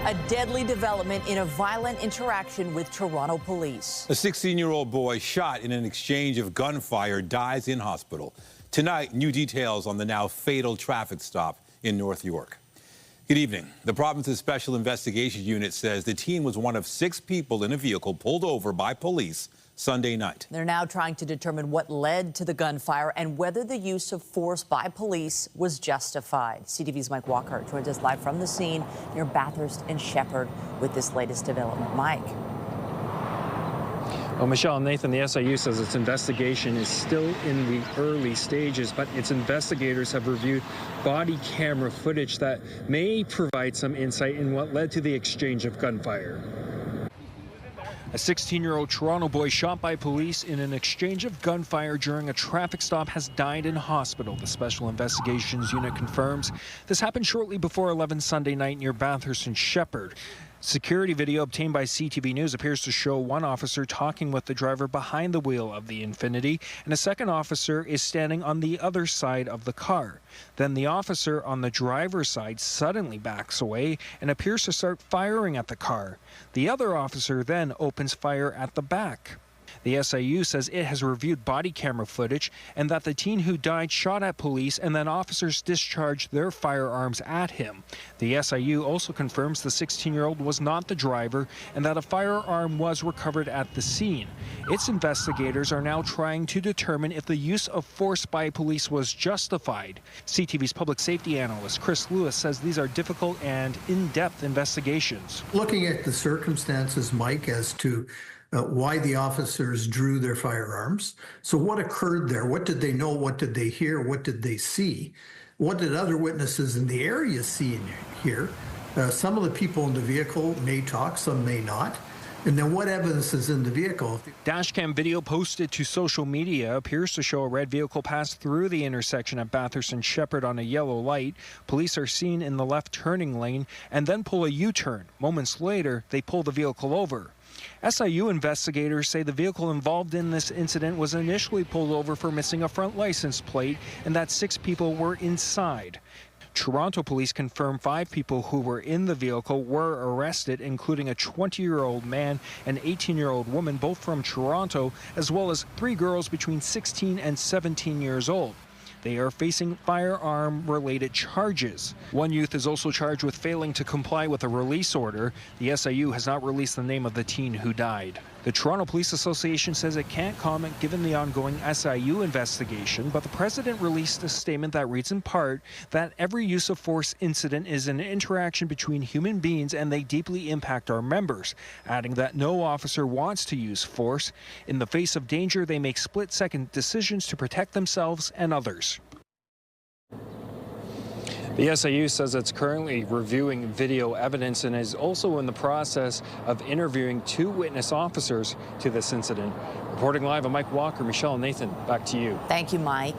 A deadly development in a violent interaction with Toronto police. A 16-year-old boy shot in an exchange of gunfire dies in hospital. Tonight, new details on the now fatal traffic stop in North York. Good evening. The province's Special Investigations Unit says the teen was one of 6 people in a vehicle pulled over by police Sunday night. They're now trying to determine what led to the gunfire and whether the use of force by police was justified. CTV's Mike Walker joins us live from the scene near Bathurst and Shepherd with this latest development. Mike. Well, Michelle and Nathan, the SIU says its investigation is still in the early stages, but its investigators have reviewed body camera footage that may provide some insight in what led to the exchange of gunfire. A 16-year-old Toronto boy shot by police in an exchange of gunfire during a traffic stop has died in hospital, the Special Investigations Unit confirms. This happened shortly before 11 Sunday night near Bathurst and Shepherd. Security video obtained by CTV News appears to show one officer talking with the driver behind the wheel of the Infiniti, and a second officer is standing on the other side of the car. Then the officer on the driver's side suddenly backs away and appears to start firing at the car. The other officer then opens fire at the back. The SIU says it has reviewed body camera footage and that the teen who died shot at police and then officers discharged their firearms at him. The SIU also confirms the 16-year-old was not the driver and that a firearm was recovered at the scene. Its investigators are now trying to determine if the use of force by police was justified. CTV's public safety analyst Chris Lewis says these are difficult and in-depth investigations. Looking at the circumstances, Mike, as to why the officers drew their firearms. So what occurred there? What did they know? What did they hear? What did they see? What did other witnesses in the area see and hear? Some of the people in the vehicle may talk, some may not. And then what evidence is in the vehicle? Dashcam video posted to social media appears to show a red vehicle pass through the intersection at Bathurst and Shepherd on a yellow light. Police are seen in the left turning lane and then pull a U-turn. Moments later, they pull the vehicle over. SIU investigators say the vehicle involved in this incident was initially pulled over for missing a front license plate and that 6 people were inside. Toronto police confirm 5 people who were in the vehicle were arrested, including a 20-year-old man and 18-year-old woman, both from Toronto, as well as 3 girls between 16 and 17 years old. They are facing firearm-related charges. One youth is also charged with failing to comply with a release order. The SIU has not released the name of the teen who died. The Toronto Police Association says it can't comment given the ongoing SIU investigation, but the president released a statement that reads in part that every use of force incident is an interaction between human beings and they deeply impact our members, adding that no officer wants to use force. In the face of danger, they make split-second decisions to protect themselves and others. The SIU says it's currently reviewing video evidence and is also in the process of interviewing 2 witness officers to this incident. Reporting live, I'm Mike Walker. Michelle and Nathan, back to you. Thank you, Mike.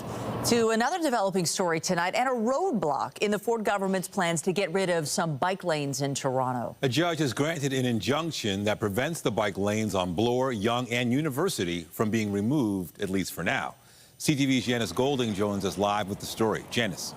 To another developing story tonight and a roadblock in the Ford government's plans to get rid of some bike lanes in Toronto. A judge has granted an injunction that prevents the bike lanes on Bloor, Yonge and University from being removed, at least for now. CTV's Janice Golding joins us live with the story. Janice.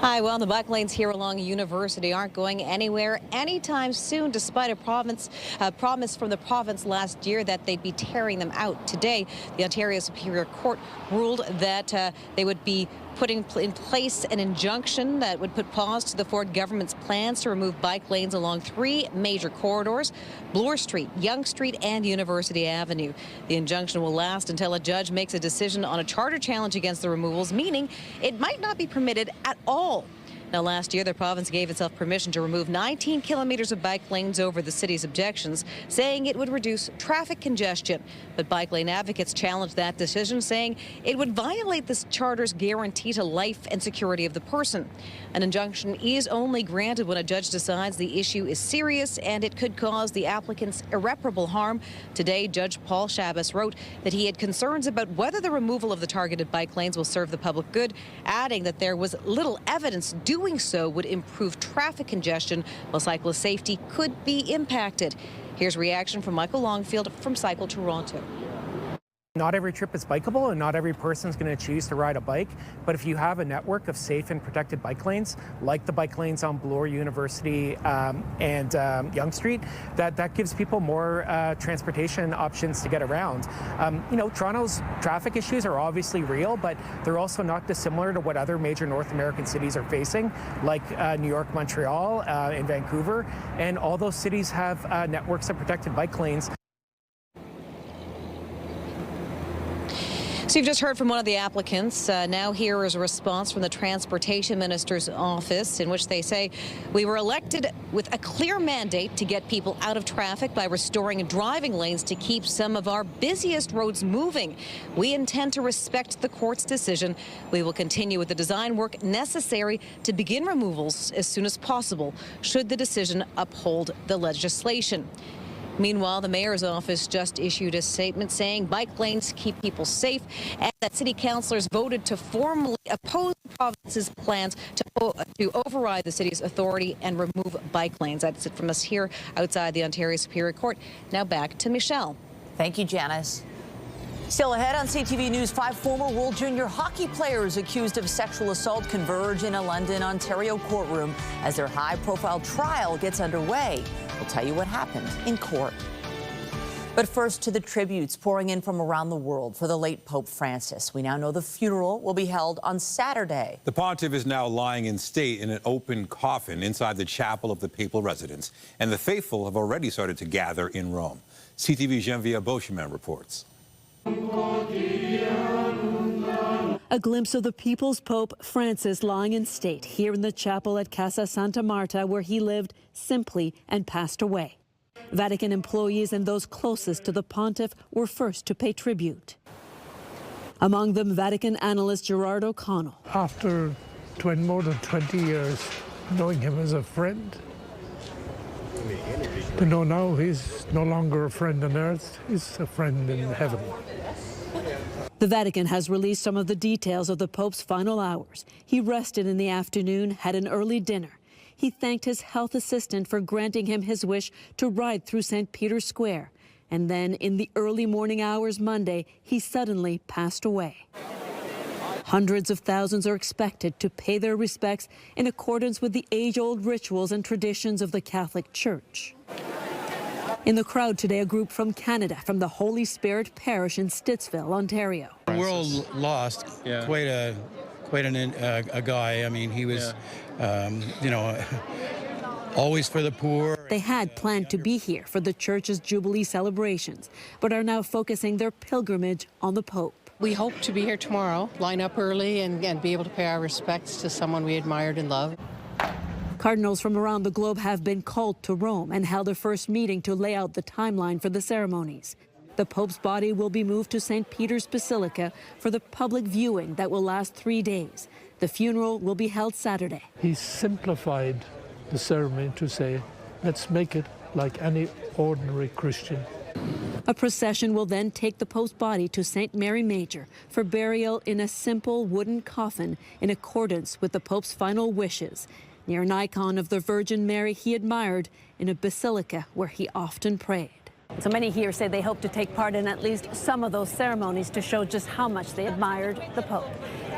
Hi, well, the bike lanes here along University aren't going anywhere anytime soon, despite a promise from the province last year that they'd be tearing them out. Today, the Ontario Superior Court ruled that they would be putting in place an injunction that would put pause to the Ford government's plans to remove bike lanes along 3 major corridors: Bloor Street, Yonge Street, and University Avenue. The injunction will last until a judge makes a decision on a charter challenge against the removals, meaning it might not be permitted at all. Now, last year, the province gave itself permission to remove 19 kilometers of bike lanes over the city's objections, saying it would reduce traffic congestion. But bike lane advocates challenged that decision, saying it would violate this charter's guarantee to life and security of the person. An injunction is only granted when a judge decides the issue is serious and it could cause the applicants irreparable harm. Today, Judge Paul Chabas wrote that he had concerns about whether the removal of the targeted bike lanes will serve the public good, adding that there was little evidence doing so would improve traffic congestion, while cyclist safety could be impacted. Here's reaction from Michael Longfield from Cycle Toronto. Not every trip is bikeable and not every person is going to choose to ride a bike. But if you have a network of safe and protected bike lanes, like the bike lanes on Bloor University and Yonge Street, that gives people more transportation options to get around. Toronto's traffic issues are obviously real, but they're also not dissimilar to what other major North American cities are facing, like New York, Montreal, and Vancouver. And all those cities have networks of protected bike lanes. So you've just heard from one of the applicants. Now here is a response from the Transportation Minister's office in which they say, we were elected with a clear mandate to get people out of traffic by restoring driving lanes to keep some of our busiest roads moving. We intend to respect the court's decision. We will continue with the design work necessary to begin removals as soon as possible, should the decision uphold the legislation. Meanwhile, the mayor's office just issued a statement saying bike lanes keep people safe and that city councillors voted to formally oppose the province's plans to override the city's authority and remove bike lanes. That's it from us here outside the Ontario Superior Court. Now back to Michelle. Thank you, Janice. Still ahead on CTV News, 5 former World Junior hockey players accused of sexual assault converge in a London, Ontario courtroom as their high-profile trial gets underway. We'll tell you what happened in court. But first to the tributes pouring in from around the world for the late Pope Francis. We now know the funeral will be held on Saturday. The pontiff is now lying in state in an open coffin inside the chapel of the papal residence, and the faithful have already started to gather in Rome. CTV's Genevieve Beauchemin reports. A glimpse of the people's Pope Francis lying in state here in the chapel at Casa Santa Marta, where he lived simply and passed away. Vatican employees and those closest to the pontiff were first to pay tribute. Among them, Vatican analyst Gerard O'Connell. After more than 20 years, knowing him as a friend, to know now he's no longer a friend on earth, he's a friend in heaven. The Vatican has released some of the details of the Pope's final hours. He rested in the afternoon, had an early dinner. He thanked his health assistant for granting him his wish to ride through St. Peter's Square. And then, in the early morning hours Monday, he suddenly passed away. Hundreds of thousands are expected to pay their respects in accordance with the age-old rituals and traditions of the Catholic Church. In the crowd today, a group from Canada, from the Holy Spirit Parish in Stittsville, Ontario. The world lost quite a guy. I mean, he was, always for the poor. They had planned to be here for the church's Jubilee celebrations, but are now focusing their pilgrimage on the Pope. We hope to be here tomorrow, line up early and be able to pay our respects to someone we admired and loved. Cardinals from around the globe have been called to Rome and held a first meeting to lay out the timeline for the ceremonies. The Pope's body will be moved to St. Peter's Basilica for the public viewing that will last 3 days. The funeral will be held Saturday. He simplified the ceremony to say, let's make it like any ordinary Christian. A procession will then take the Pope's body to St. Mary Major for burial in a simple wooden coffin in accordance with the Pope's final wishes, near an icon of the Virgin Mary he admired in a basilica where he often prayed. So many here say they hope to take part in at least some of those ceremonies to show just how much they admired the Pope.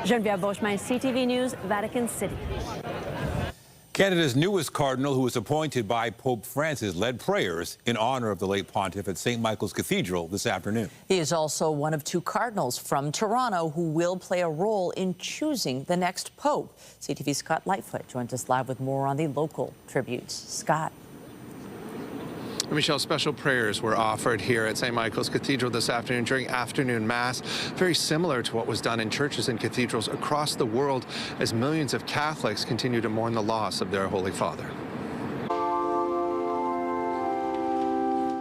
Genevieve Beauchemin, CTV News, Vatican City. Canada's newest cardinal, who was appointed by Pope Francis, led prayers in honor of the late pontiff at St. Michael's Cathedral this afternoon. He is also one of 2 cardinals from Toronto who will play a role in choosing the next pope. CTV's Scott Lightfoot joins us live with more on the local tributes. Scott. Michelle, special prayers were offered here at St. Michael's Cathedral this afternoon during afternoon mass, very similar to what was done in churches and cathedrals across the world as millions of Catholics continue to mourn the loss of their Holy Father.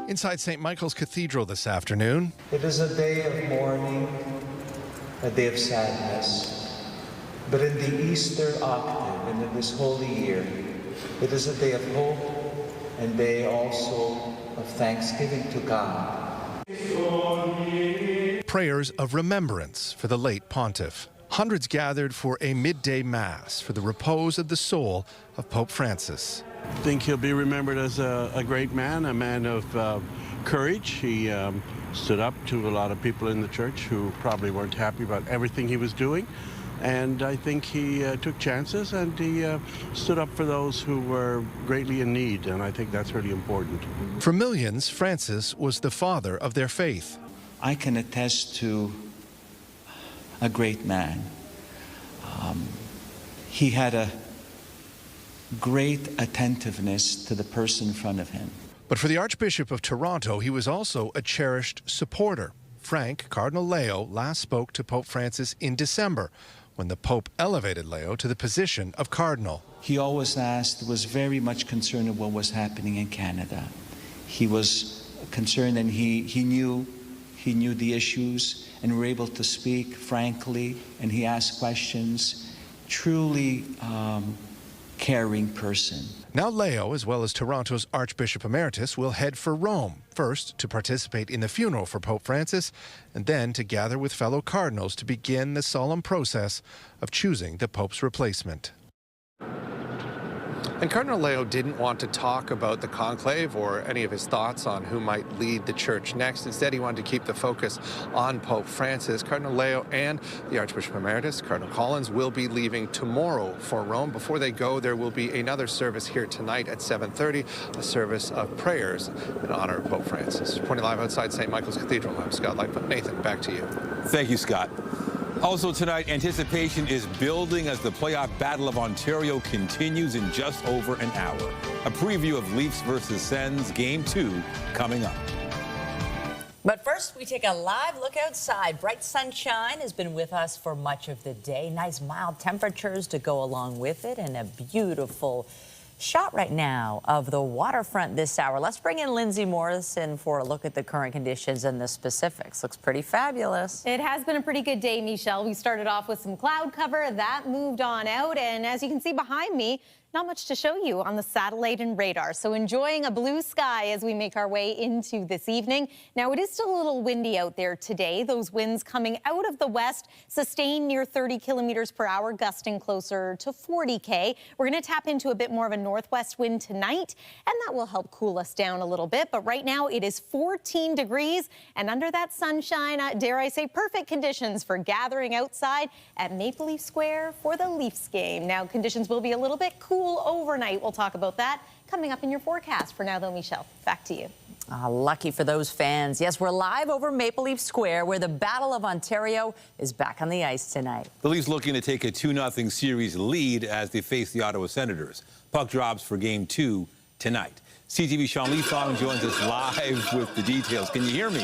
Inside St. Michael's Cathedral this afternoon. It is a day of mourning, a day of sadness, but in the Easter octave and in this holy year, it is a day of hope and day also of thanksgiving to God. Prayers of remembrance for the late pontiff. Hundreds gathered for a midday mass for the repose of the soul of Pope Francis. I think he'll be remembered as a great man, a man of courage. He stood up to a lot of people in the church who probably weren't happy about everything he was doing. And I think he took chances, and he stood up for those who were greatly in need, and I think that's really important. For millions, Francis was the father of their faith. I can attest to a great man. He had a great attentiveness to the person in front of him. But for the Archbishop of Toronto, he was also a cherished supporter. Frank, Cardinal Leo, last spoke to Pope Francis in December, when the Pope elevated Leo to the position of cardinal. He always was very much concerned of what was happening in Canada. He was concerned, and he knew the issues, and were able to speak frankly, and he asked questions. Truly caring person. Now Leo, as well as Toronto's Archbishop Emeritus, will head for Rome, first to participate in the funeral for Pope Francis, and then to gather with fellow cardinals to begin the solemn process of choosing the Pope's replacement. And Cardinal Leo didn't want to talk about the conclave or any of his thoughts on who might lead the church next. Instead, he wanted to keep the focus on Pope Francis. Cardinal Leo and the Archbishop Emeritus, Cardinal Collins, will be leaving tomorrow for Rome. Before they go, there will be another service here tonight at 7:30, a service of prayers in honor of Pope Francis. Reporting live outside St. Michael's Cathedral, I'm Scott Lightfoot. Nathan, back to you. Thank you, Scott. Also tonight, anticipation is building as the playoff Battle of Ontario continues in just over an hour. A preview of Leafs versus Sens Game 2 coming up. But first, we take a live look outside. Bright sunshine has been with us for much of the day. Nice mild temperatures to go along with it, and a beautiful shot right now of the waterfront this hour. Let's bring in Lindsay Morrison for a look at the current conditions and the specifics. Looks pretty fabulous. It has been a pretty good day, Michelle. We started off with some cloud cover. That moved on out, and as you can see behind me, not much to show you on the satellite and radar. So enjoying a blue sky as we make our way into this evening. Now, it is still a little windy out there today. Those winds coming out of the west sustain near 30 kilometers per hour, gusting closer to 40K. We're going to tap into a bit more of a northwest wind tonight, and that will help cool us down a little bit. But right now it is 14 degrees, and under that sunshine, dare I say, perfect conditions for gathering outside at Maple Leaf Square for the Leafs game. Now, conditions will be a little bit cool overnight. We'll talk about that coming up in your forecast. For now, though, Michelle, back to you. Lucky for those fans. Yes, we're live over Maple Leaf Square, where the Battle of Ontario is back on the ice tonight. The Leafs looking to take a 2-0 series lead as they face the Ottawa Senators. Puck drops for Game 2 tonight. CTV Sean Lee Fong joins us live with the details. Can you hear me?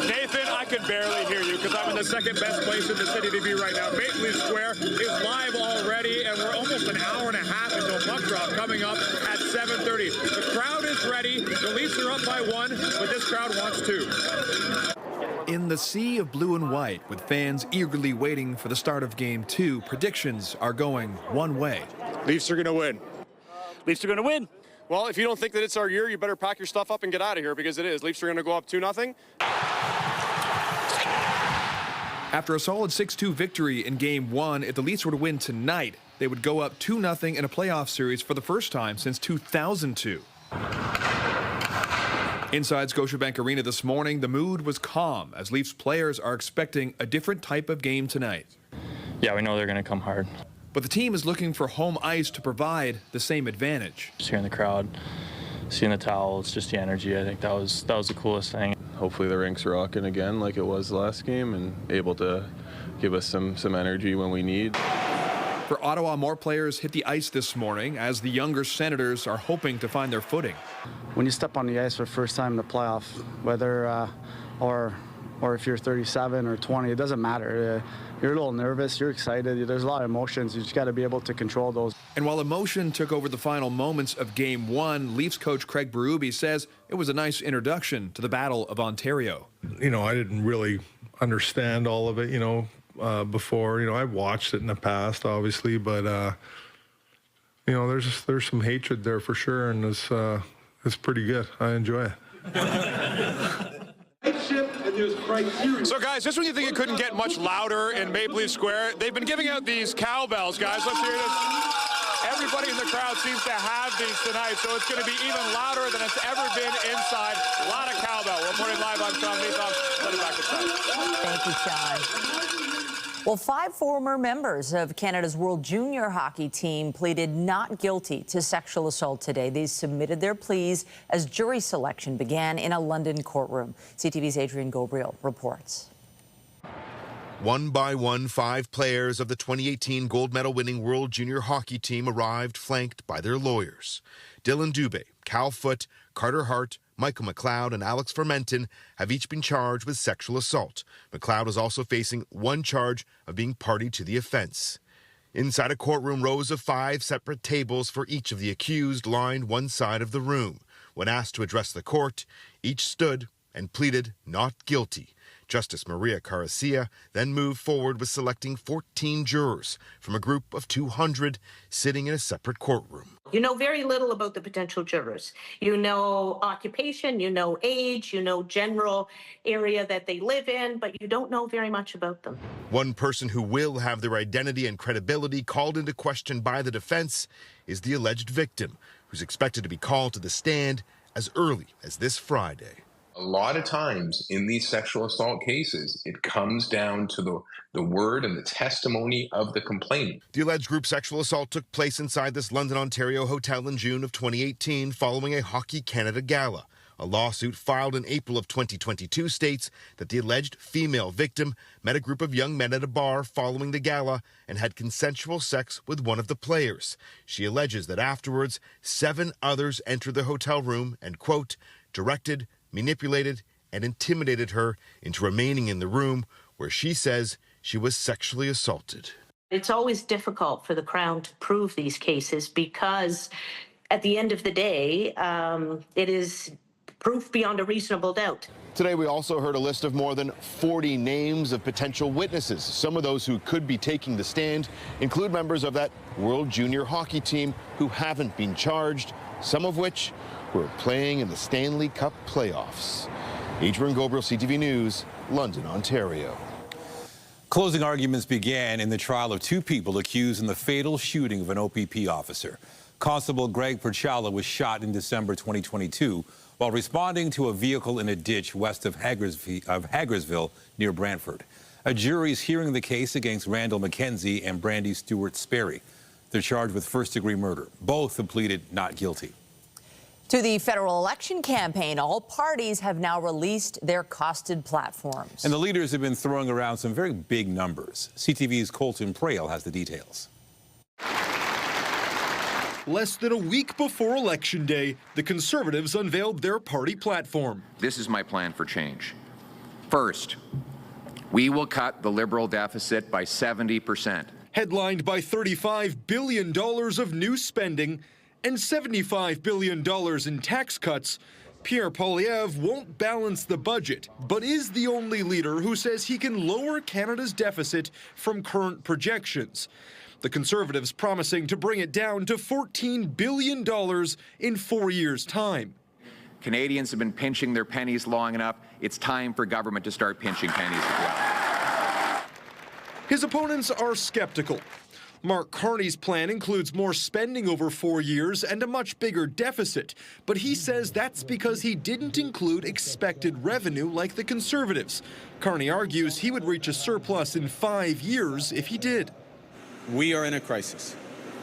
Nathan, I can barely hear you because I'm in the second best place in the city to be right now. Maple Leaf Square is live already, and we're almost an hour and a half until puck drop coming up at 7:30. The crowd is ready. The Leafs are up by 1, but this crowd wants 2. In the sea of blue and white, with fans eagerly waiting for the start of Game 2, predictions are going one way. Leafs are going to win. Leafs are going to win. Well, if you don't think that it's our year, you better pack your stuff up and get out of here because it is. Leafs are going to go up 2-0. After a solid 6-2 victory in Game 1, if the Leafs were to win tonight, they would go up 2-0 in a playoff series for the first time since 2002. Inside Scotiabank Arena this morning, the mood was calm as Leafs players are expecting a different type of game tonight. Yeah, we know they're going to come hard. But the team is looking for home ice to provide the same advantage. Just hearing the crowd, seeing the towels, just the energy, I think that was the coolest thing. Hopefully the rink's rocking again like it was last game and able to give us some energy when we need. For Ottawa, more players hit the ice this morning as the younger Senators are hoping to find their footing. When you step on the ice for the first time in the playoff, whether or if you're 37 or 20, it doesn't matter. You're a little nervous, you're excited, there's a lot of emotions, you just got to be able to control those. And while emotion took over the final moments of Game 1, Leafs coach Craig Berube says it was a nice introduction to the Battle of Ontario. You know, I didn't really understand all of it, before. I watched it in the past, obviously, but, there's some hatred there for sure, and it's pretty good. I enjoy it. So, guys, just when you think it couldn't get much louder in Maple Leaf Square, they've been giving out these cowbells, guys. Let's hear this. Everybody in the crowd seems to have these tonight, so it's going to be even louder than it's ever been inside. A lot of cowbells. all about. We're reporting live on Sean Leatham. Let it back inside. Thank you, Sean. Well, 5 former members of Canada's World Junior Hockey team pleaded not guilty to sexual assault today. They submitted their pleas as jury selection began in a London courtroom. CTV's Adrian Gabriel reports. One by one, 5 players of the 2018 gold medal winning World Junior Hockey team arrived flanked by their lawyers. Dylan Dubé, Cal Foote, Carter Hart, Michael McLeod and Alex Fermenton have each been charged with sexual assault. McLeod is also facing 1 charge of being party to the offense. Inside a courtroom, rows of 5 separate tables for each of the accused lined one side of the room. When asked to address the court, each stood and pleaded not guilty. Justice Maria Caracia then moved forward with selecting 14 jurors from a group of 200 sitting in a separate courtroom. You know very little about the potential jurors. You know occupation, you know age, you know general area that they live in, but you don't know very much about them. One person who will have their identity and credibility called into question by the defense is the alleged victim, who's expected to be called to the stand as early as this Friday. A lot of times in these sexual assault cases, it comes down to the word and the testimony of the complainant. The alleged group sexual assault took place inside this London, Ontario hotel in June of 2018 following a Hockey Canada gala. A lawsuit filed in April of 2022 states that the alleged female victim met a group of young men at a bar following the gala and had consensual sex with one of the players. She alleges that afterwards, 7 others entered the hotel room and, quote, directed, manipulated, and intimidated her into remaining in the room where she says she was sexually assaulted. It's always difficult for the Crown to prove these cases because at the end of the day, it is proof beyond a reasonable doubt. Today, we also heard a list of more than 40 names of potential witnesses. Some of those who could be taking the stand include members of that World Junior Hockey team who haven't been charged, some of which were playing in the Stanley Cup playoffs. Adrian Gabriel, CTV News, London, Ontario. Closing arguments began in the trial of 2 people accused in the fatal shooting of an OPP officer. Constable Greg Perchala was shot in December 2022 while responding to a vehicle in a ditch west of Hagersville near Brantford. A jury is hearing the case against Randall McKenzie and Brandy Stewart Sperry. They're charged with first-degree murder. Both have pleaded not guilty. To the federal election campaign, all parties have now released their costed platforms. And the leaders have been throwing around some very big numbers. CTV's Colton Prale has the details. Less than a week before Election Day, the Conservatives unveiled their party platform. This is my plan for change. First, we will cut the Liberal deficit by 70%. Headlined by $35 billion of new spending and $75 billion in tax cuts, Pierre Poilievre won't balance the budget, but is the only leader who says he can lower Canada's deficit from current projections. The Conservatives promising to bring it down to $14 billion in 4 years' time. Canadians have been pinching their pennies long enough. It's time for government to start pinching pennies as well. His opponents are skeptical. Mark Carney's plan includes more spending over 4 years and a much bigger deficit, but he says that's because he didn't include expected revenue like the Conservatives. Carney argues he would reach a surplus in 5 years if he did. We are in a crisis,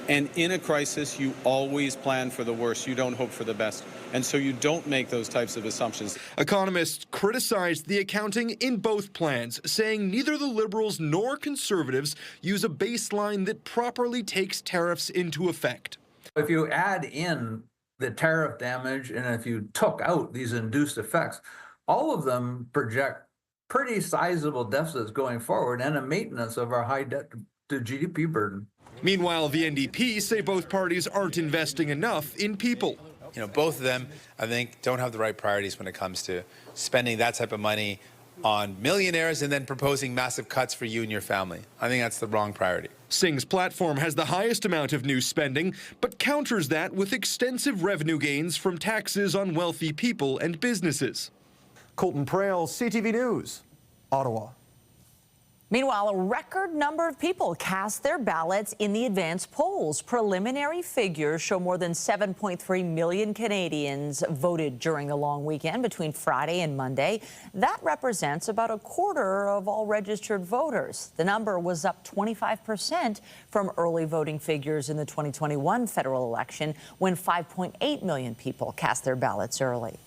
and in a crisis, you always plan for the worst. You don't hope for the best, and so you don't make those types of assumptions. Economists criticized the accounting in both plans, saying neither the Liberals nor Conservatives use a baseline that properly takes tariffs into effect. If you add in the tariff damage and if you took out these induced effects, all of them project pretty sizable deficits going forward and a maintenance of our high debt to GDP burden. Meanwhile, the NDP say both parties aren't investing enough in people. You know, both of them, I think, don't have the right priorities when it comes to spending that type of money on millionaires and then proposing massive cuts for you and your family. I think that's the wrong priority. Singh's platform has the highest amount of new spending, but counters that with extensive revenue gains from taxes on wealthy people and businesses. Colton Prale, CTV News, Ottawa. Meanwhile, a record number of people cast their ballots in the advanced polls. Preliminary figures show more than 7.3 million Canadians voted during the long weekend between Friday and Monday. That represents about a quarter of all registered voters. The number was up 25% from early voting figures in the 2021 federal election, when 5.8 million people cast their ballots early.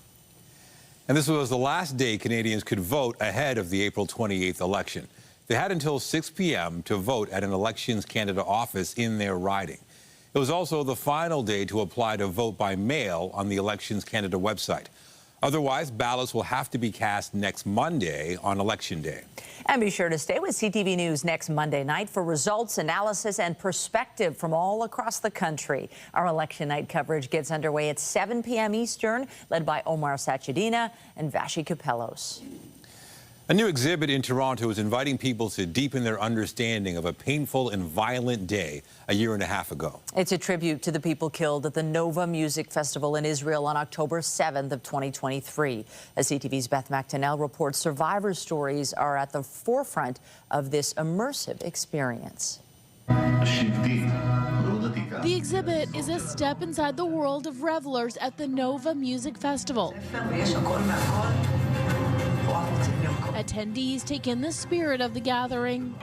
And this was the last day Canadians could vote ahead of the April 28th election. They had until 6 p.m. to vote at an Elections Canada office in their riding. It was also the final day to apply to vote by mail on the Elections Canada website. Otherwise, ballots will have to be cast next Monday on Election Day. And be sure to stay with CTV News next Monday night for results, analysis, and perspective from all across the country. Our election night coverage gets underway at 7 p.m. Eastern, led by Omar Sachedina and Vashi Capellos. A new exhibit in Toronto is inviting people to deepen their understanding of a painful and violent day a year and a half ago. It's a tribute to the people killed at the Nova Music Festival in Israel on October 7th of 2023. As CTV's Beth McTennell reports, survivor stories are at the forefront of this immersive experience. The exhibit is a step inside the world of revelers at the Nova Music Festival. Attendees take in the spirit of the gathering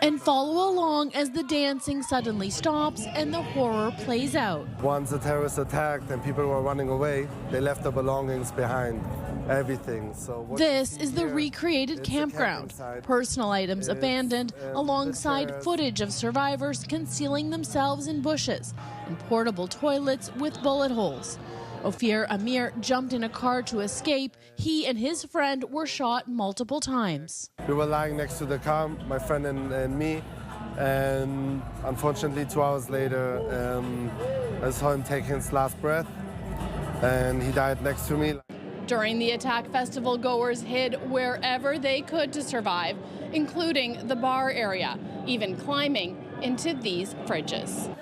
and follow along as the dancing suddenly stops and the horror plays out. Once the terrorists attacked and people were running away, they left their belongings behind, everything. This is the recreated campground. Personal items abandoned alongside footage of survivors concealing themselves in bushes and portable toilets with bullet holes. Ophir Amir jumped in a car to escape. He and his friend were shot multiple times. We were lying next to the car, my friend and me, and unfortunately 2 hours later I saw him take his last breath and he died next to me. During the attack, festival goers hid wherever they could to survive, including the bar area, even climbing into these fridges.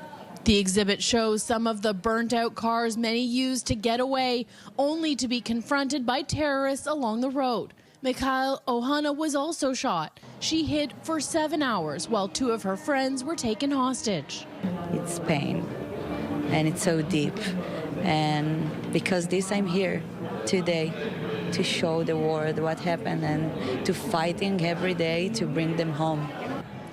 The exhibit shows some of the burnt-out cars many used to get away, only to be confronted by terrorists along the road. Mikhail Ohana was also shot. She hid for 7 hours while 2 of her friends were taken hostage. It's pain, and it's so deep. And because this, I'm here today to show the world what happened and to fighting every day to bring them home.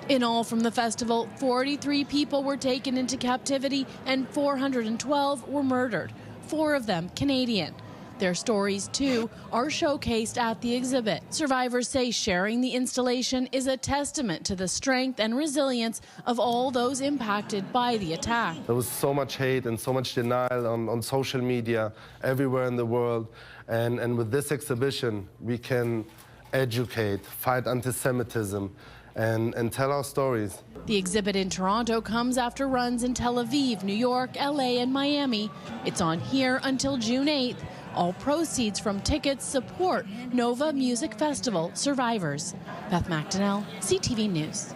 In all, from the festival, 43 people were taken into captivity and 412 were murdered, 4 of them Canadian. Their stories, too, are showcased at the exhibit. Survivors say sharing the installation is a testament to the strength and resilience of all those impacted by the attack. There was so much hate and so much denial on social media everywhere in the world. And with this exhibition, we can educate, fight anti-Semitism, and tell our stories. The exhibit in Toronto comes after runs in Tel Aviv, New York, LA, and Miami. It's on here until June 8th. All proceeds from tickets support Nova Music Festival survivors. Beth McTennell, CTV News.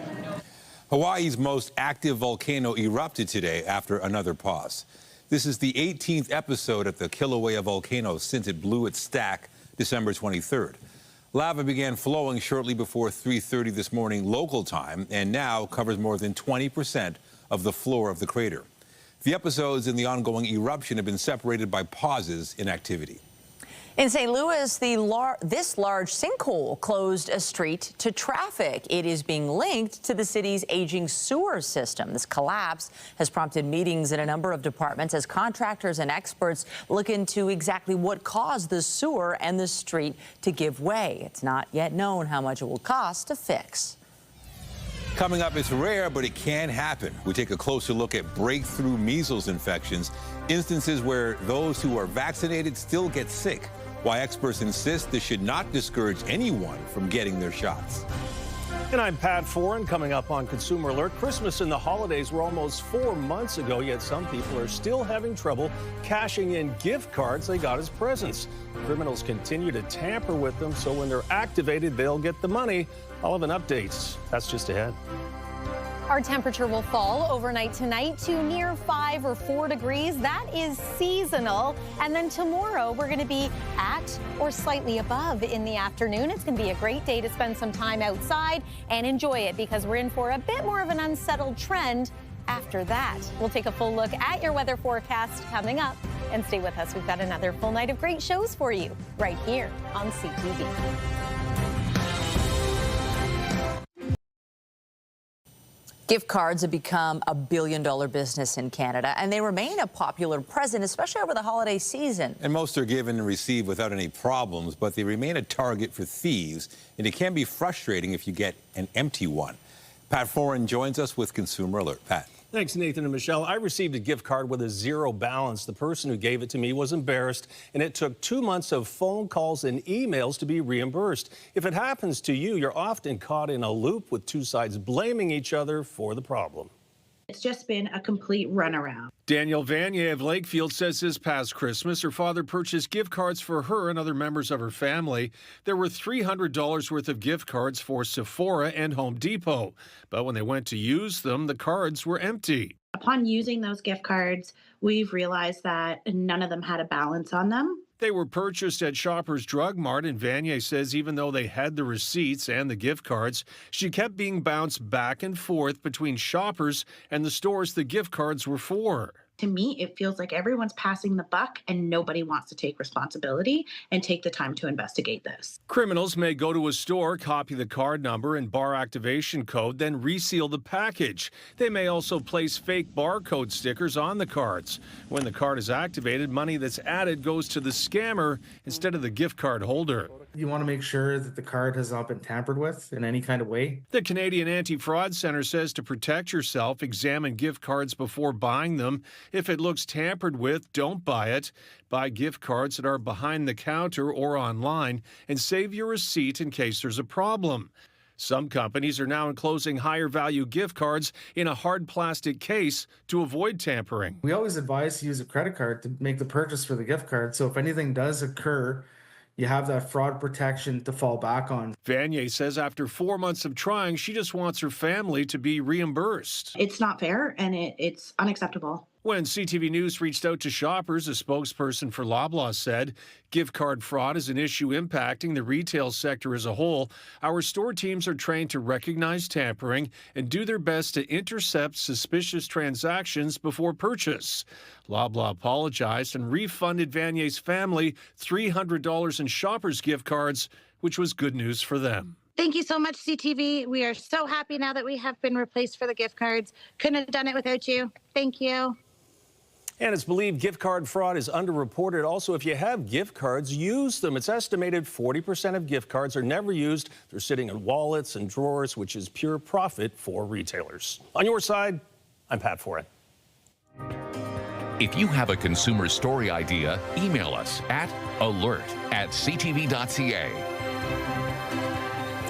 Hawaii's most active volcano erupted today after another pause. This is the 18th episode at the Kilauea volcano since it blew its stack December 23rd. Lava began flowing shortly before 3:30 this morning local time and now covers more than 20% of the floor of the crater. The episodes in the ongoing eruption have been separated by pauses in activity. In St. Louis, this large sinkhole closed a street to traffic. It is being linked to the city's aging sewer system. This collapse has prompted meetings in a number of departments as contractors and experts look into exactly what caused the sewer and the street to give way. It's not yet known how much it will cost to fix. Coming up, it's rare, but it can happen. We take a closer look at breakthrough measles infections, instances where those who are vaccinated still get sick. Why experts insist this should not discourage anyone from getting their shots. And I'm Pat Foran. Coming up on Consumer Alert, Christmas and the holidays were almost 4 months ago, yet some people are still having trouble cashing in gift cards they got as presents. Criminals continue to tamper with them, so when they're activated, they'll get the money. I'll have an update. That's just ahead. Our temperature will fall overnight tonight to near 5 or 4 degrees. That is seasonal. And then tomorrow we're going to be at or slightly above in the afternoon. It's going to be a great day to spend some time outside and enjoy it because we're in for a bit more of an unsettled trend after that. We'll take a full look at your weather forecast coming up. And stay with us. We've got another full night of great shows for you right here on CTV. Gift cards have become a billion-dollar business in Canada, and they remain a popular present, especially over the holiday season. And most are given and received without any problems, but they remain a target for thieves, and it can be frustrating if you get an empty one. Pat Foran joins us with Consumer Alert. Pat. Thanks, Nathan and Michelle. I received a gift card with a zero balance. The person who gave it to me was embarrassed, and it took 2 months of phone calls and emails to be reimbursed. If it happens to you, you're often caught in a loop with two sides blaming each other for the problem. It's just been a complete runaround. Danielle Vanier of Lakefield says this past Christmas, her father purchased gift cards for her and other members of her family. There were $300 worth of gift cards for Sephora and Home Depot. But when they went to use them, the cards were empty. Upon using those gift cards, we've realized that none of them had a balance on them. They were purchased at Shoppers Drug Mart, and Vanier says even though they had the receipts and the gift cards, she kept being bounced back and forth between Shoppers and the stores the gift cards were for. To me, it feels like everyone's passing the buck and nobody wants to take responsibility and take the time to investigate this. Criminals may go to a store, copy the card number and bar activation code, then reseal the package. They may also place fake barcode stickers on the cards. When the card is activated, money that's added goes to the scammer instead of the gift card holder. You want to make sure that the card has not been tampered with in any kind of way. The Canadian Anti-Fraud Centre says to protect yourself, examine gift cards before buying them. If it looks tampered with, don't buy it. Buy gift cards that are behind the counter or online and save your receipt in case there's a problem. Some companies are now enclosing higher value gift cards in a hard plastic case to avoid tampering. We always advise to use a credit card to make the purchase for the gift card. So if anything does occur, you have that fraud protection to fall back on. Vanier says after 4 months of trying, she just wants her family to be reimbursed. It's not fair and it's unacceptable. When CTV News reached out to Shoppers, a spokesperson for Loblaw said, gift card fraud is an issue impacting the retail sector as a whole. Our store teams are trained to recognize tampering and do their best to intercept suspicious transactions before purchase. Loblaw apologized and refunded Vanier's family $300 in Shoppers gift cards, which was good news for them. Thank you so much, CTV. We are so happy now that we have been replaced for the gift cards. Couldn't have done it without you. Thank you. And it's believed gift card fraud is underreported. Also, if you have gift cards, use them. It's estimated 40% of gift cards are never used. They're sitting in wallets and drawers, which is pure profit for retailers. On your side, I'm Pat Foran. If you have a consumer story idea, email us at alert@ctv.ca.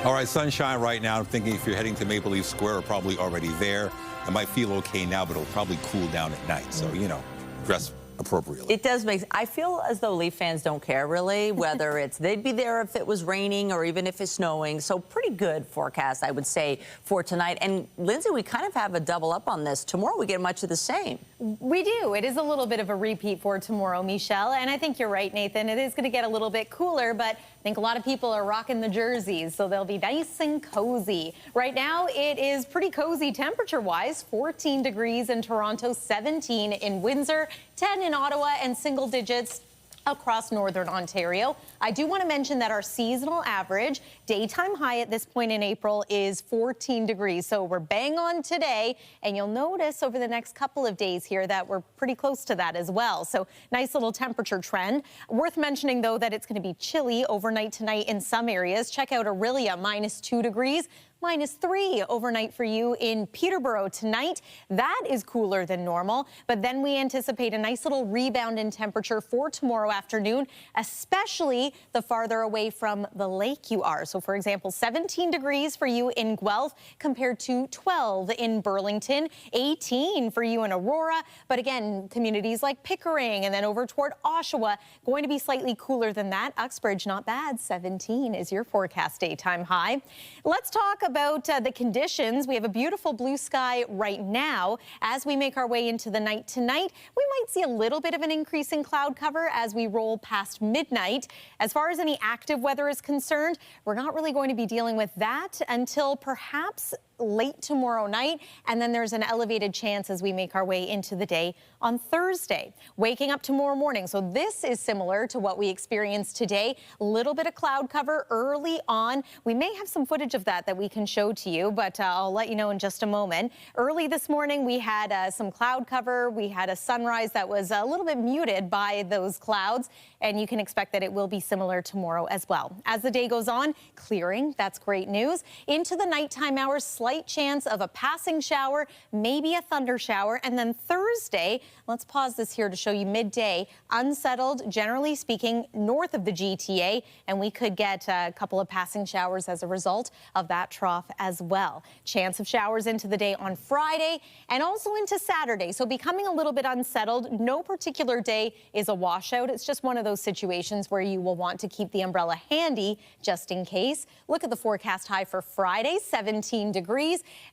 All right, sunshine right now. I'm thinking if you're heading to Maple Leaf Square, we're probably already there. It might feel okay now, but it'll probably cool down at night. So, you know, dress appropriately. It does make, I feel as though Leaf fans don't care really, whether it's, they'd be there if it was raining or even if it's snowing. So pretty good forecast, I would say, for tonight. And Lindsay, we kind of have a double up on this. Tomorrow we get much of the same. We do. It is a little bit of a repeat for tomorrow, Michelle. And I think you're right, Nathan. It is going to get a little bit cooler, but I think a lot of people are rocking the jerseys, so they'll be nice and cozy. Right now, it is pretty cozy temperature-wise. 14 degrees in Toronto, 17 in Windsor, 10 in Ottawa, and single digits across northern Ontario. I do want to mention that our seasonal average daytime high at this point in April is 14 degrees. So we're bang on today, and you'll notice over the next couple of days here that we're pretty close to that as well. So nice little temperature trend. Worth mentioning, though, that it's going to be chilly overnight tonight in some areas. Check out Orillia, -2 degrees. -3 overnight for you in Peterborough tonight. That is cooler than normal, but then we anticipate a nice little rebound in temperature for tomorrow afternoon, especially the farther away from the lake you are. So, for example, 17 degrees for you in Guelph compared to 12 in Burlington, 18 for you in Aurora. But again, communities like Pickering and then over toward Oshawa going to be slightly cooler than that. Uxbridge, not bad. 17 is your forecast daytime high. Let's talk about the conditions. We have a beautiful blue sky right now. As we make our way into the night tonight, we might see a little bit of an increase in cloud cover as we roll past midnight. As far as any active weather is concerned, we're not really going to be dealing with that until perhaps late tomorrow night, and then there's an elevated chance as we make our way into the day on Thursday. Waking up tomorrow morning, so this is similar to what we experienced today. A little bit of cloud cover early on. We may have some footage of that we can show to you, but I'll let you know in just a moment. Early this morning, we had some cloud cover. We had a sunrise that was a little bit muted by those clouds, and you can expect that it will be similar tomorrow as well. As the day goes on, clearing, that's great news. Into the nighttime hours, slight chance of a passing shower, maybe a thunder shower, and then Thursday, let's pause this here to show you midday, unsettled, generally speaking, north of the GTA, and we could get a couple of passing showers as a result of that trough as well. Chance of showers into the day on Friday and also into Saturday, so becoming a little bit unsettled. No particular day is a washout. It's just one of those situations where you will want to keep the umbrella handy just in case. Look at the forecast high for Friday, 17 degrees.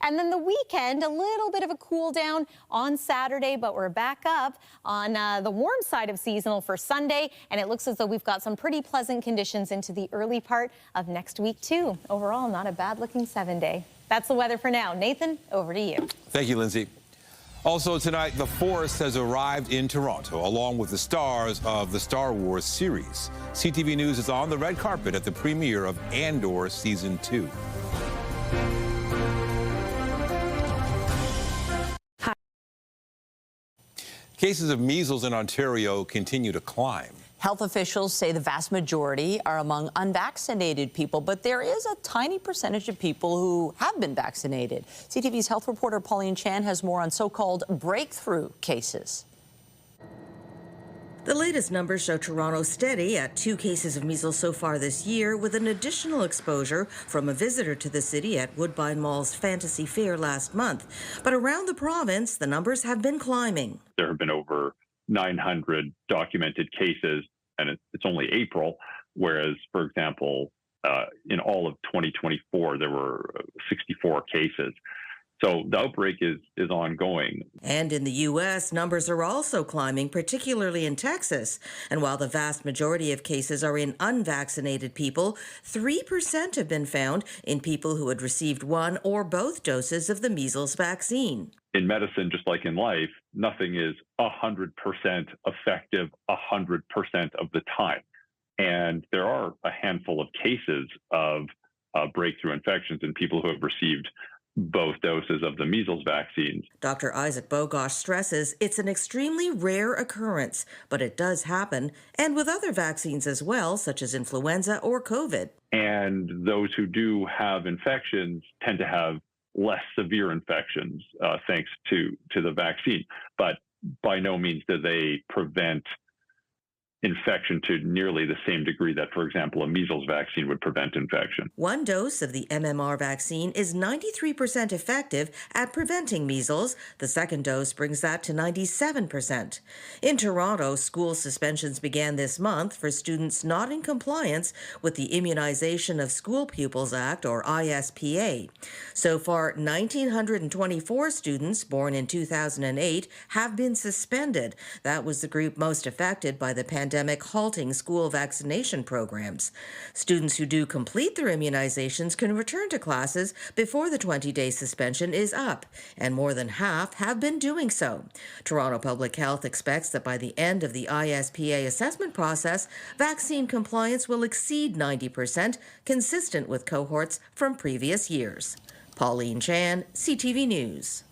And then the weekend, a little bit of a cool down on Saturday, but we're back up on the warm side of seasonal for Sunday. And it looks as though we've got some pretty pleasant conditions into the early part of next week, too. Overall, not a bad looking 7-day. That's the weather for now. Nathan, over to you. Thank you, Lindsay. Also tonight, the Force has arrived in Toronto, along with the stars of the Star Wars series. CTV News is on the red carpet at the premiere of Andor Season 2. Cases of measles in Ontario continue to climb. Health officials say the vast majority are among unvaccinated people, but there is a tiny percentage of people who have been vaccinated. CTV's health reporter Pauline Chan has more on so-called breakthrough cases. The latest numbers show Toronto steady at 2 cases of measles so far this year, with an additional exposure from a visitor to the city at Woodbine Mall's Fantasy Fair last month. But around the province, the numbers have been climbing. There have been over 900 documented cases, and it's only April, whereas, for example, in all of 2024, there were 64 cases. So the outbreak is ongoing. And in the U.S., numbers are also climbing, particularly in Texas. And while the vast majority of cases are in unvaccinated people, 3% have been found in people who had received 1 or both doses of the measles vaccine. In medicine, just like in life, nothing is 100% effective 100% of the time. And there are a handful of cases of breakthrough infections in people who have received both doses of the measles vaccines. Dr. Isaac Bogosh stresses it's an extremely rare occurrence, but it does happen, and with other vaccines as well, such as influenza or COVID. And those who do have infections tend to have less severe infections thanks to the vaccine. But by no means do they prevent infection to nearly the same degree that, for example, a measles vaccine would prevent infection. 1 dose of the MMR vaccine is 93% effective at preventing measles. The second dose brings that to 97%. In Toronto, school suspensions began this month for students not in compliance with the Immunization of School Pupils Act, or ISPA. So far, 1,924 students born in 2008 have been suspended. That was the group most affected by the pandemic halting school vaccination programs. Students who do complete their immunizations can return to classes before the 20-day suspension is up, and more than half have been doing so. Toronto Public Health expects that by the end of the ISPA assessment process, vaccine compliance will exceed 90%, consistent with cohorts from previous years. Pauline Chan, CTV News.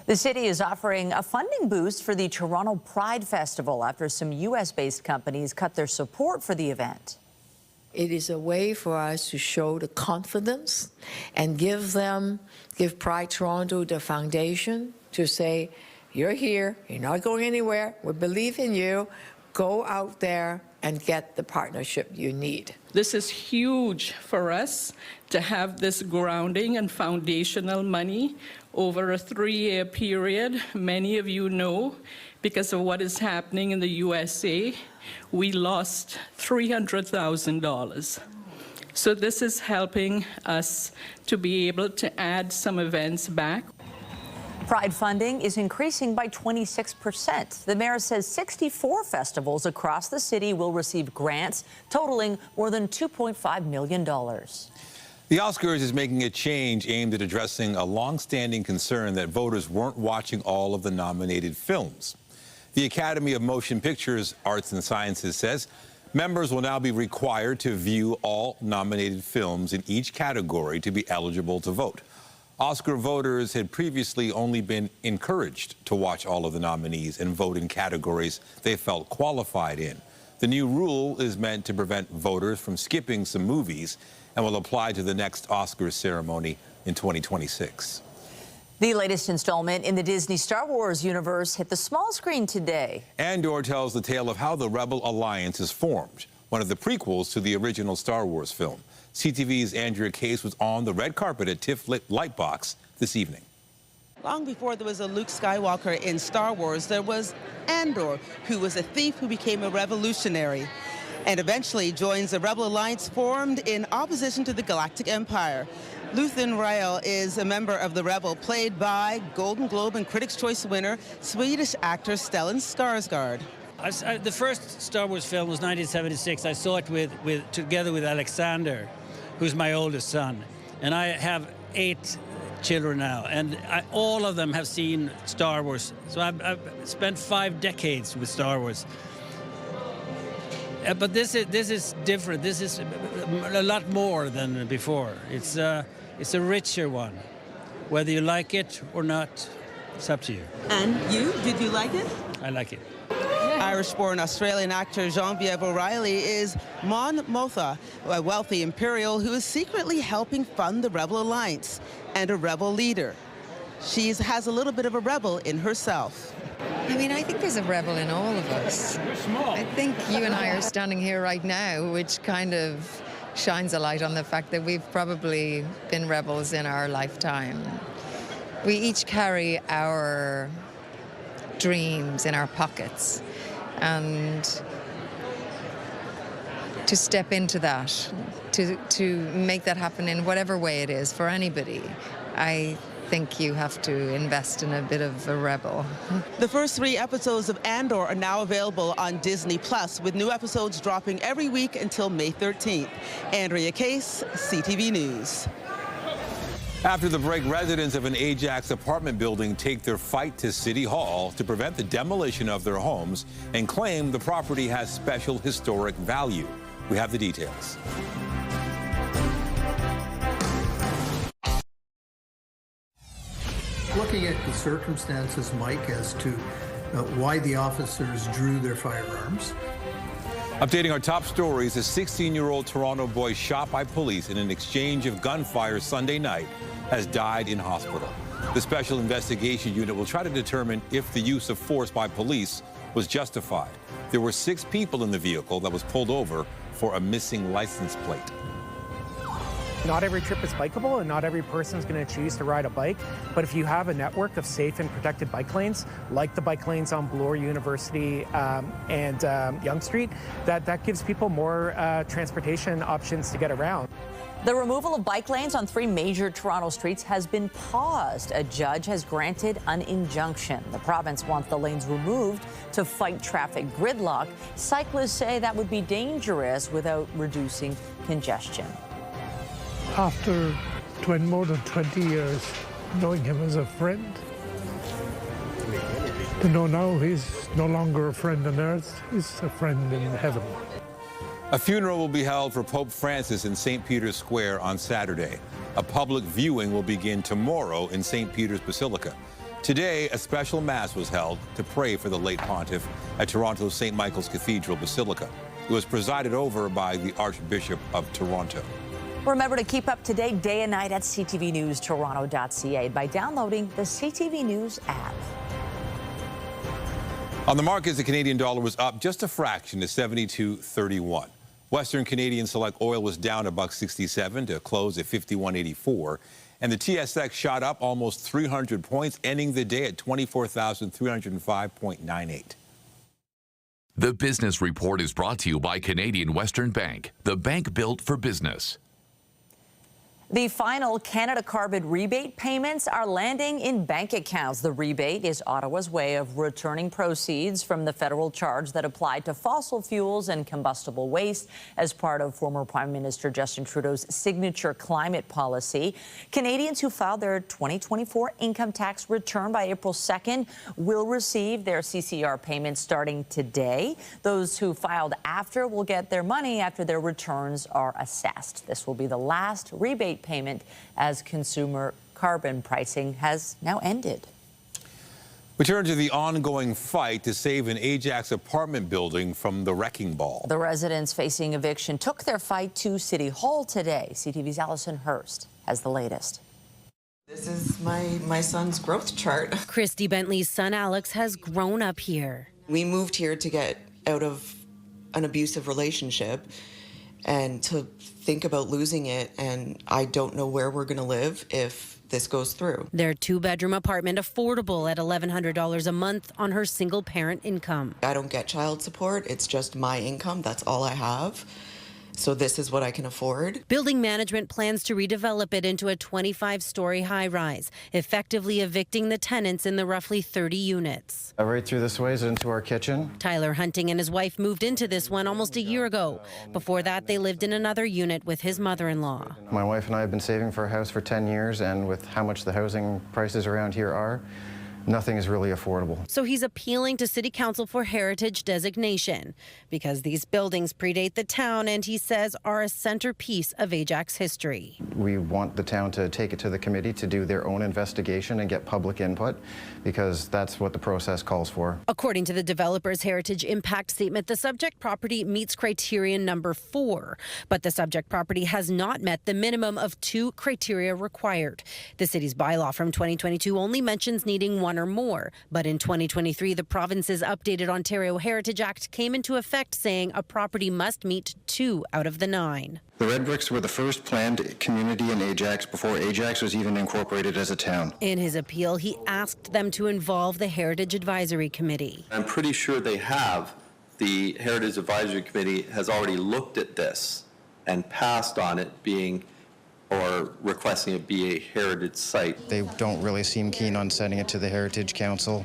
The city is offering a funding boost for the Toronto Pride Festival after some U.S.-based companies cut their support for the event. It is a way for us to show the confidence and give Pride Toronto the foundation to say, you're here, you're not going anywhere, we believe in you, go out there and get the partnership you need. This is huge for us to have this grounding and foundational money over a 3-year period. Many of you know, because of what is happening in the USA, we lost $300,000. So this is helping us to be able to add some events back. Pride funding is increasing by 26%. The mayor says 64 festivals across the city will receive grants totaling more than $2.5 million. The Oscars is making a change aimed at addressing a long-standing concern that voters weren't watching all of the nominated films. The Academy of Motion Pictures, Arts and Sciences says members will now be required to view all nominated films in each category to be eligible to vote. Oscar voters had previously only been encouraged to watch all of the nominees and vote in categories they felt qualified in. The new rule is meant to prevent voters from skipping some movies and will apply to the next Oscars ceremony in 2026. The latest installment in the Disney Star Wars universe hit the small screen today. Andor tells the tale of how the Rebel Alliance is formed, one of the prequels to the original Star Wars film. CTV's Andrea Case was on the red carpet at TIFF Lightbox this evening. Long before there was a Luke Skywalker in Star Wars, there was Andor, who was a thief who became a revolutionary and eventually joins the Rebel Alliance formed in opposition to the Galactic Empire. Luthen Rael is a member of the Rebel, played by Golden Globe and Critics' Choice winner, Swedish actor Stellan Skarsgård. The first Star Wars film was 1976. I saw it together with Alexander, who's my oldest son. And I have 8 children now, and all of them have seen Star Wars. So I've spent 5 decades with Star Wars. But this is different. This is a lot more than before. It's a richer one. Whether you like it or not, it's up to you. And you? Did you like it? I like it. Irish-born Australian actor Genevieve O'Reilly is Mon Mothma, a wealthy imperial who is secretly helping fund the Rebel Alliance and a rebel leader. She has a little bit of a rebel in herself. I mean, I think there's a rebel in all of us. I think you and I are standing here right now, which kind of shines a light on the fact that we've probably been rebels in our lifetime. We each carry our dreams in our pockets, and to step into that, to make that happen in whatever way it is for anybody, I think you have to invest in a bit of a rebel. The first 3 episodes of Andor are now available on Disney+, with new episodes dropping every week until May 13th. Andrea Case, CTV News. After the break, residents of an Ajax apartment building take their fight to City Hall to prevent the demolition of their homes and claim the property has special historic value. We have the details. Looking at the circumstances, Mike, as to why the officers drew their firearms. Updating our top stories, a 16-year-old Toronto boy shot by police in an exchange of gunfire Sunday night has died in hospital. The Special Investigation Unit will try to determine if the use of force by police was justified. There were 6 people in the vehicle that was pulled over for a missing license plate. Not every trip is bikeable, and not every person is going to choose to ride a bike. But if you have a network of safe and protected bike lanes, like the bike lanes on Bloor University and Yonge Street, that gives people more transportation options to get around. The removal of bike lanes on 3 major Toronto streets has been paused. A judge has granted an injunction. The province wants the lanes removed to fight traffic gridlock. Cyclists say that would be dangerous without reducing congestion. After more than 20 years, knowing him as a friend, to know now he's no longer a friend on earth, he's a friend in heaven. A funeral will be held for Pope Francis in St. Peter's Square on Saturday. A public viewing will begin tomorrow in St. Peter's Basilica. Today, a special mass was held to pray for the late pontiff at Toronto's St. Michael's Cathedral Basilica. It was presided over by the Archbishop of Toronto. Remember to keep up to date day and night at ctvnewstoronto.ca by downloading the CTV News app. On the markets, the Canadian dollar was up just a fraction to 72.31. Western Canadian Select Oil was down $1.67 to close at 51.84. And the TSX shot up almost 300 points, ending the day at 24,305.98. The Business Report is brought to you by Canadian Western Bank, the bank built for business. The final Canada Carbon rebate payments are landing in bank accounts. The rebate is Ottawa's way of returning proceeds from the federal charge that applied to fossil fuels and combustible waste as part of former Prime Minister Justin Trudeau's signature climate policy. Canadians who filed their 2024 income tax return by April 2nd will receive their CCR payments starting today. Those who filed after will get their money after their returns are assessed. This will be the last rebate payment as consumer carbon pricing has now ended. We turn to the ongoing fight to save an Ajax apartment building from the wrecking ball. The residents facing eviction took their fight to City Hall today. CTV's Allison Hurst has the latest. This is my son's growth chart. Christy Bentley's son Alex has grown up here. We moved here to get out of an abusive relationship and to think about losing it, and I don't know where we're going to live if this goes through. Their two-bedroom apartment affordable at $1,100 a month on her single-parent income. I don't get child support. It's just my income. That's all I have. So this is what I can afford. Building management plans to redevelop it into a 25-story high-rise, effectively evicting the tenants in the roughly 30 units. Right through this way is into our kitchen. Tyler Hunting and his wife moved into this one almost a year ago. Before that, they lived in another unit with his mother-in-law. My wife and I have been saving for a house for 10 years, and with how much the housing prices around here are, nothing is really affordable. So he's appealing to City Council for heritage designation because these buildings predate the town and he says are a centerpiece of Ajax history. We want the town to take it to the committee to do their own investigation and get public input because that's what the process calls for. According to the developer's heritage impact statement, the subject property meets criterion number 4, but the subject property has not met the minimum of 2 criteria required. The city's bylaw from 2022 only mentions needing 1 or more, but in 2023, the province's updated Ontario Heritage Act came into effect saying a property must meet 2 out of the 9. The Red Bricks were the first planned community in Ajax before Ajax was even incorporated as a town. In his appeal, he asked them to involve the Heritage Advisory Committee. I'm pretty sure they have. The Heritage Advisory Committee has already looked at this and passed on it being or requesting it be a heritage site. They don't really seem keen on sending it to the Heritage Council.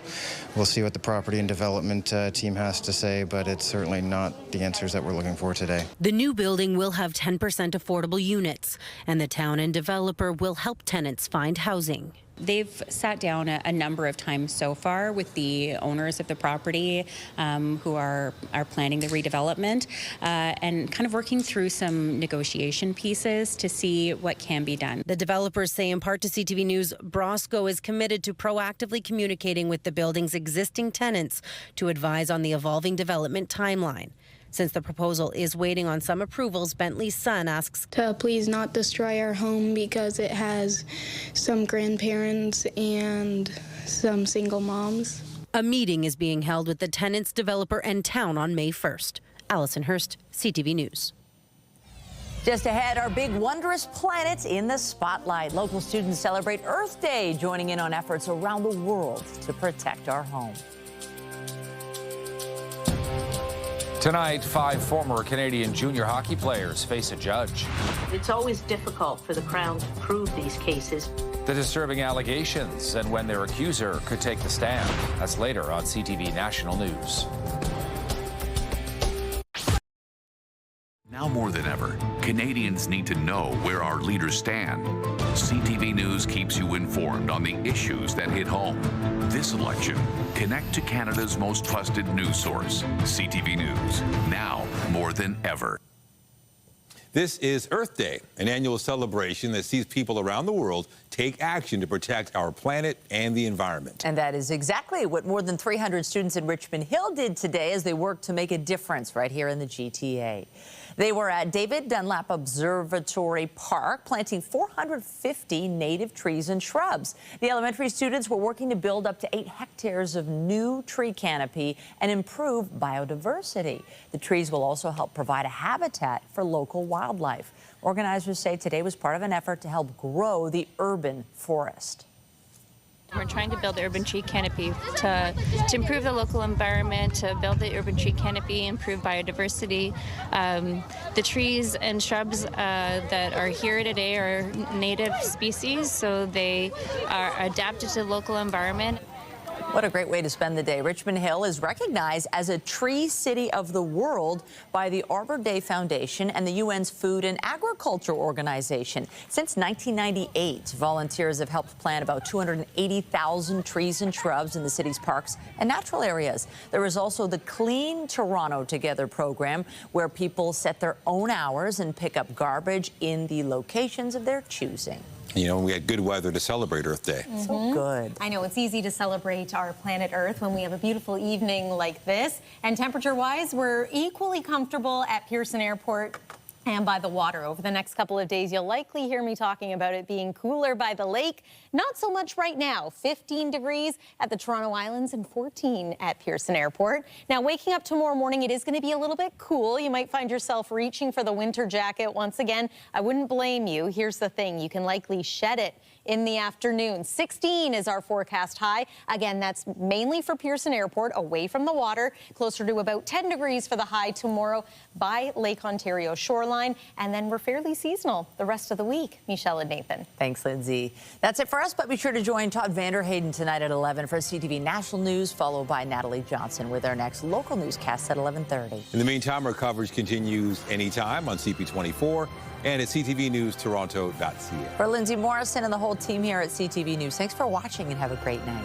We'll see what the property and development team has to say, but it's certainly not the answers that we're looking for today. The new building will have 10% affordable units, and the town and developer will help tenants find housing. They've sat down a number of times so far with the owners of the property who are planning the redevelopment and kind of working through some negotiation pieces to see what can be done. The developers say in part to CTV News, Brosco is committed to proactively communicating with the building's existing tenants to advise on the evolving development timeline. Since the proposal is waiting on some approvals, Bentley's son asks to please not destroy our home because it has some grandparents and some single moms. A meeting is being held with the tenants, developer, and town on May 1st. Allison Hurst, CTV News. Just ahead, our big wondrous planets in the spotlight. Local students celebrate Earth Day, joining in on efforts around the world to protect our home. Tonight, 5 former Canadian junior hockey players face a judge. It's always difficult for the Crown to prove these cases. The disturbing allegations and when their accuser could take the stand. That's later on CTV National News. Now more than ever, Canadians need to know where our leaders stand. CTV News keeps you informed on the issues that hit home. This election, connect to Canada's most trusted news source, CTV News, now more than ever. This is Earth Day, an annual celebration that sees people around the world take action to protect our planet and the environment. And that is exactly what more than 300 students in Richmond Hill did today as they worked to make a difference right here in the GTA. They were at David Dunlap Observatory Park, planting 450 native trees and shrubs. The elementary students were working to build up to 8 hectares of new tree canopy and improve biodiversity. The trees will also help provide a habitat for local wildlife. Organizers say today was part of an effort to help grow the urban forest. We're trying to build the urban tree canopy to improve the local environment, to build the urban tree canopy, improve biodiversity. The trees and shrubs that are here today are native species, so they are adapted to the local environment. What a great way to spend the day. Richmond Hill is recognized as a Tree City of the World by the Arbor Day Foundation and the UN's Food and Agriculture Organization. Since 1998, volunteers have helped plant about 280,000 trees and shrubs in the city's parks and natural areas. There is also the Clean Toronto Together program, where people set their own hours and pick up garbage in the locations of their choosing. You know, we had good weather to celebrate Earth Day. So good. I know it's easy to celebrate our planet Earth when we have a beautiful evening like this. And temperature-wise, we're equally comfortable at Pearson Airport and by the water. Over the next couple of days, you'll likely hear me talking about it being cooler by the lake. Not so much right now. 15 degrees at the Toronto Islands and 14 at Pearson Airport. Now, waking up tomorrow morning, it is going to be a little bit cool. You might find yourself reaching for the winter jacket once again. I wouldn't blame you. Here's the thing. You can likely shed it in the afternoon. 16 is our forecast high. Again, that's mainly for Pearson Airport, away from the water. Closer to about 10 degrees for the high tomorrow by Lake Ontario shoreline. And then we're fairly seasonal the rest of the week. Michelle and Nathan. Thanks, Lindsay. That's it for us, but be sure to join Todd Vanderhayden tonight at 11 for CTV National News, followed by Natalie Johnson with our next local newscast at 11:30. In the meantime, our coverage continues anytime on CP24 and at ctvnewstoronto.ca. For Lindsay Morrison and the whole team here at CTV News, thanks for watching and have a great night.